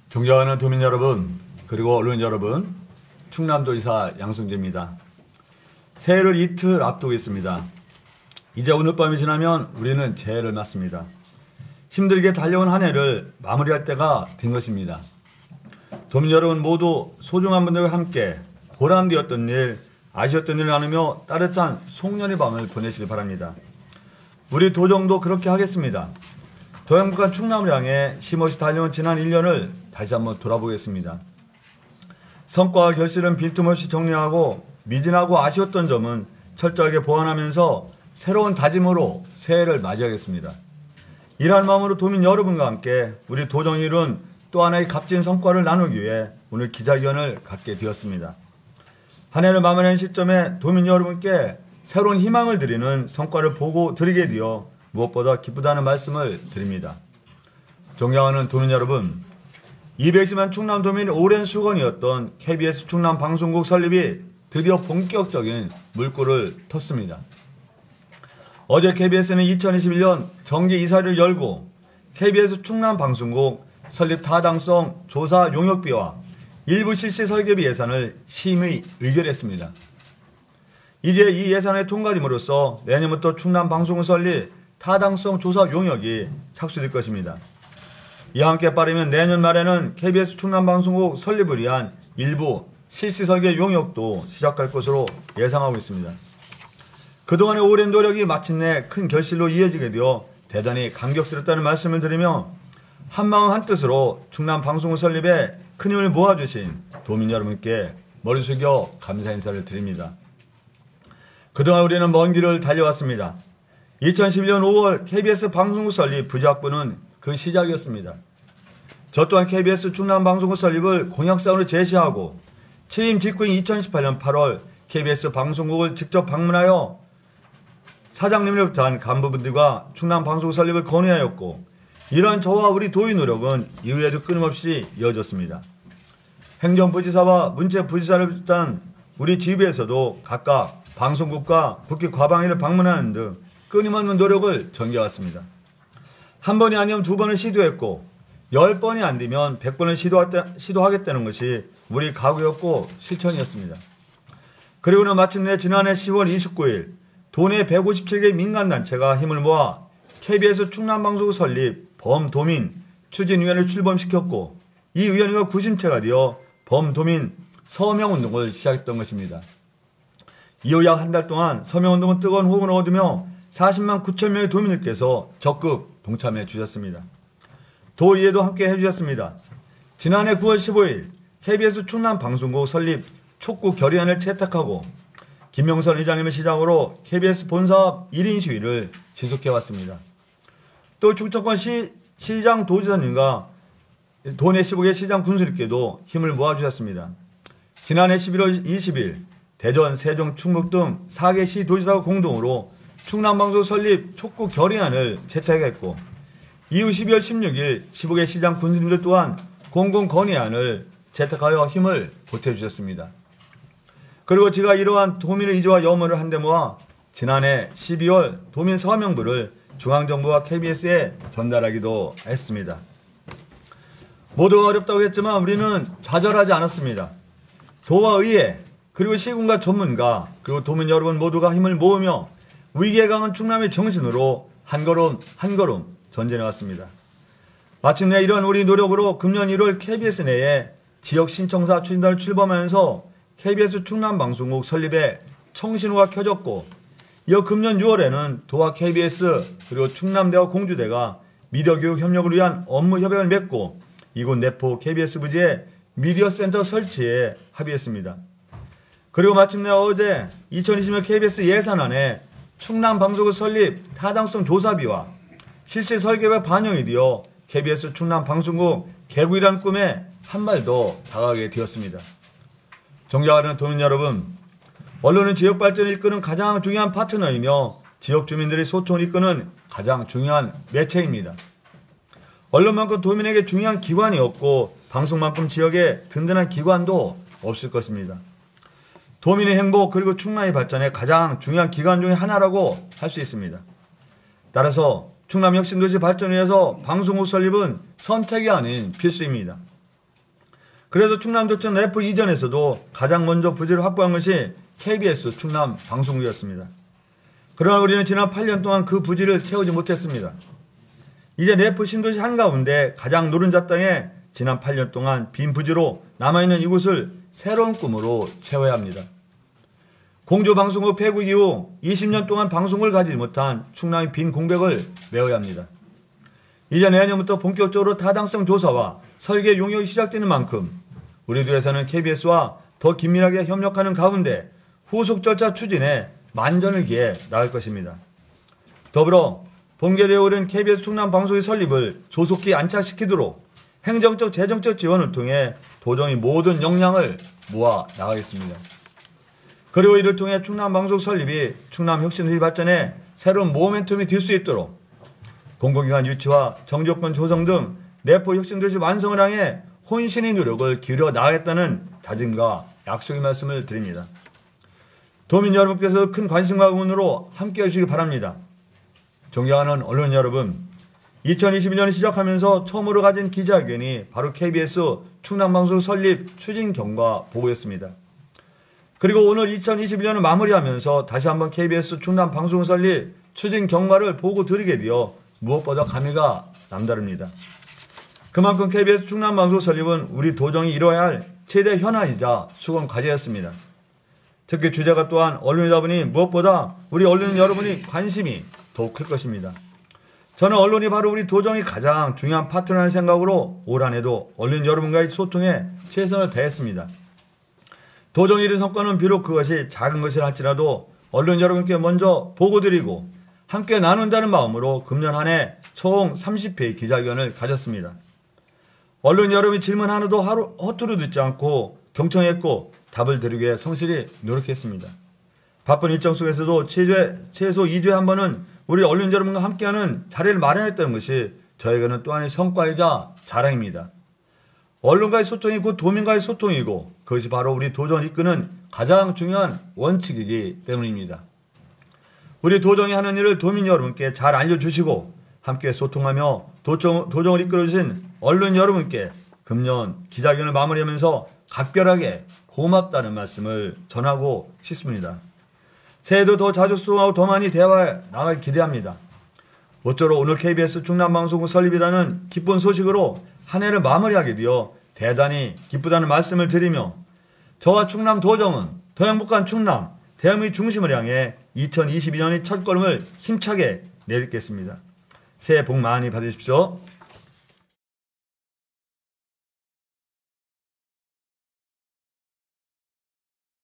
존경하는 도민 여러분, 그리고 언론 여러분, 충남도지사 양승재입니다. 새해를 이틀 앞두고 있습니다. 이제 오늘 밤이 지나면 우리는 새해를 맞습니다. 힘들게 달려온 한 해를 마무리할 때가 된 것입니다. 도민 여러분 모두 소중한 분들과 함께 보람되었던 일, 아쉬웠던 일을 나누며 따뜻한 송년의 밤을 보내시길 바랍니다. 우리 도정도 그렇게 하겠습니다. 더 행복한 충남을 향해 쉼없이 달려온 지난 1년을 다시 한번 돌아보겠습니다. 성과와 결실은 빈틈없이 정리하고 미진하고 아쉬웠던 점은 철저하게 보완하면서 새로운 다짐으로 새해를 맞이하겠습니다. 이러한 마음으로 도민 여러분과 함께 우리 도정이 이룬 또 하나의 값진 성과를 나누기 위해 오늘 기자회견을 갖게 되었습니다. 한 해를 마무리하는 시점에 도민 여러분께 새로운 희망을 드리는 성과를 보고 드리게 되어 무엇보다 기쁘다는 말씀을 드립니다. 존경하는 도민 여러분, 210만 충남도민의 오랜 수건이었던 KBS 충남 방송국 설립이 드디어 본격적인 물꼬를 텄습니다. 어제 KBS는 2021년 정기 이사를 열고 KBS 충남 방송국 설립 타당성 조사 용역비와 일부 실시 설계비 예산을 심의 의결했습니다. 이제 이 예산이 통과됨으로써 내년부터 충남 방송국 설립 타당성 조사 용역이 착수될 것입니다. 이와 함께 빠르면 내년 말에는 KBS 충남방송국 설립을 위한 일부 실시 설계 용역도 시작할 것으로 예상하고 있습니다. 그동안의 오랜 노력이 마침내 큰 결실로 이어지게 되어 대단히 감격스럽다는 말씀을 드리며 한마음 한뜻으로 충남방송국 설립에 큰 힘을 모아주신 도민 여러분께 머리 숙여 감사 인사를 드립니다. 그동안 우리는 먼 길을 달려왔습니다. 2011년 5월 KBS 방송국 설립 부작부는 그 시작이었습니다. 저 또한 KBS 충남방송국 설립을 공약사항으로 제시하고 취임 직후인 2018년 8월 KBS 방송국을 직접 방문하여 사장님을 비롯한 간부분들과 충남방송국 설립을 건의하였고, 이러한 저와 우리 도의 노력은 이후에도 끊임없이 이어졌습니다. 행정부지사와 문체부지사를 비롯한 우리 지부에서도 각각 방송국과 국회 과방위를 방문하는 등 끊임없는 노력을 전개해왔습니다. 한 번이 아니면 두 번을 시도했고 10번이 안 되면 100번을 시도하겠다는 것이 우리 각오였고 실천이었습니다. 그리고는 마침내 지난해 10월 29일 도내 157개 민간단체가 힘을 모아 KBS 충남방송국 설립 범도민 추진위원회를 출범시켰고, 이 위원회가 구심체가 되어 범도민 서명운동을 시작했던 것입니다. 이후 약 한 달 동안 서명운동은 뜨거운 호응을 얻으며 40만 9천 명의 도민들께서 적극 동참해 주셨습니다. 도의회도 함께 해주셨습니다. 지난해 9월 15일 KBS 충남방송국 설립 촉구 결의안을 채택하고 김명선 의장님을 시작으로 KBS 본사업 1인 시위를 지속해왔습니다. 또 충청권 시장 도지사님과 도내 15개 시장 군수님께도 힘을 모아주셨습니다. 지난해 11월 20일 대전, 세종, 충북 등 4개 시 도지사와 공동으로 충남방송 설립 촉구 결의안을 채택했고, 이후 12월 16일 15개 시장 군수님들 또한 공공건의안을 채택하여 힘을 보태주셨습니다. 그리고 제가 이러한 도민의 의지와 염원을 한데 모아 지난해 12월 도민 서명부를 중앙정부와 KBS에 전달하기도 했습니다. 모두가 어렵다고 했지만 우리는 좌절하지 않았습니다. 도와 의회, 그리고 시군과 전문가, 그리고 도민 여러분 모두가 힘을 모으며 위기에 강한 충남의 정신으로 한 걸음 한 걸음 전진해왔습니다. 마침내 이러한 우리 노력으로 금년 1월 KBS 내에 지역 신청사 추진단을 출범하면서 KBS 충남방송국 설립에 청신호가 켜졌고, 이어 금년 6월에는 도와 KBS 그리고 충남대와 공주대가 미디어교육 협력을 위한 업무 협약을 맺고 이곳 내포 KBS 부지에 미디어센터 설치에 합의했습니다. 그리고 마침내 어제 2020년 KBS 예산안에 충남방송국 설립 타당성 조사비와 실시 설계가 반영이 되어 KBS 충남방송국 개국이라는 꿈에 한 발 더 다가가게 되었습니다. 존경하는 도민 여러분, 언론은 지역 발전을 이끄는 가장 중요한 파트너이며 지역 주민들의 소통을 이끄는 가장 중요한 매체입니다. 언론만큼 도민에게 중요한 기관이 없고 방송만큼 지역에 든든한 기관도 없을 것입니다. 도민의 행복 그리고 충남의 발전에 가장 중요한 기관 중에 하나라고 할 수 있습니다. 따라서 충남혁신도시 발전을 위해서 방송국 설립은 선택이 아닌 필수입니다. 그래서 충남도청 래프 이전에서도 가장 먼저 부지를 확보한 것이 KBS 충남 방송국이었습니다. 그러나 우리는 지난 8년 동안 그 부지를 채우지 못했습니다. 이제 래프 신도시 한가운데 가장 노른자 땅에 지난 8년 동안 빈 부지로 남아있는 이곳을 새로운 꿈으로 채워야 합니다. 공조방송국 폐국 이후 20년 동안 방송을 가지지 못한 충남의 빈 공백을 메워야 합니다. 이제 내년부터 본격적으로 타당성 조사와 설계 용역이 시작되는 만큼 우리 도에서는 KBS와 더 긴밀하게 협력하는 가운데 후속 절차 추진에 만전을 기해 나갈 것입니다. 더불어 본계되어 오른 KBS 충남 방송의 설립을 조속히 안착시키도록 행정적 재정적 지원을 통해 도정의 모든 역량을 모아 나가겠습니다. 그리고 이를 통해 충남 방송 설립이 충남 혁신도시 발전에 새로운 모멘텀이 될 수 있도록 공공기관 유치와 정조권 조성 등 내포 혁신도시 완성을 향해 혼신의 노력을 기울여 나가겠다는 다짐과 약속의 말씀을 드립니다. 도민 여러분께서 큰 관심과 응원으로 함께해 주시기 바랍니다. 존경하는 언론 여러분, 2022년을 시작하면서 처음으로 가진 기자회견이 바로 KBS 충남방송 설립 추진 경과 보고였습니다. 그리고 오늘 2022년을 마무리하면서 다시 한번 KBS 충남방송 설립 추진 경과를 보고 드리게 되어 무엇보다 감회가 남다릅니다. 그만큼 KBS 충남방송 설립은 우리 도정이 이뤄야 할 최대 현안이자 수건 과제였습니다. 특히 주제가 또한 언론이다 보니 무엇보다 우리 언론 여러분이 관심이 더욱 클 것입니다. 저는 언론이 바로 우리 도정이 가장 중요한 파트너라는 생각으로 올 한 해도 언론 여러분과의 소통에 최선을 다했습니다. 도정이 이룬 성과는 비록 그것이 작은 것이라 할지라도 언론 여러분께 먼저 보고드리고 함께 나눈다는 마음으로 금년 한 해 총 30회의 기자회견을 가졌습니다. 언론 여러분이 질문 하나도 허투루 듣지 않고 경청했고 답을 드리기 위해 성실히 노력했습니다. 바쁜 일정 속에서도 최소 2주에 한 번은 우리 언론 여러분과 함께하는 자리를 마련했다는 것이 저에게는 또 하나의 성과이자 자랑입니다. 언론과의 소통이 곧 도민과의 소통이고 그것이 바로 우리 도정을 이끄는 가장 중요한 원칙이기 때문입니다. 우리 도정이 하는 일을 도민 여러분께 잘 알려주시고 함께 소통하며 도정을 이끌어주신 언론 여러분께 금년 기자회견을 마무리하면서 각별하게 고맙다는 말씀을 전하고 싶습니다. 새해도 더 자주 소통하고 더 많이 대화해 나갈 기대합니다. 모쪼록 오늘 KBS 충남방송국 설립이라는 기쁜 소식으로 한 해를 마무리하게 되어 대단히 기쁘다는 말씀을 드리며 저와 충남 도정은 더 행복한 충남, 대한민국의 중심을 향해 2022년의 첫걸음을 힘차게 내딛겠습니다. 새해 복 많이 받으십시오.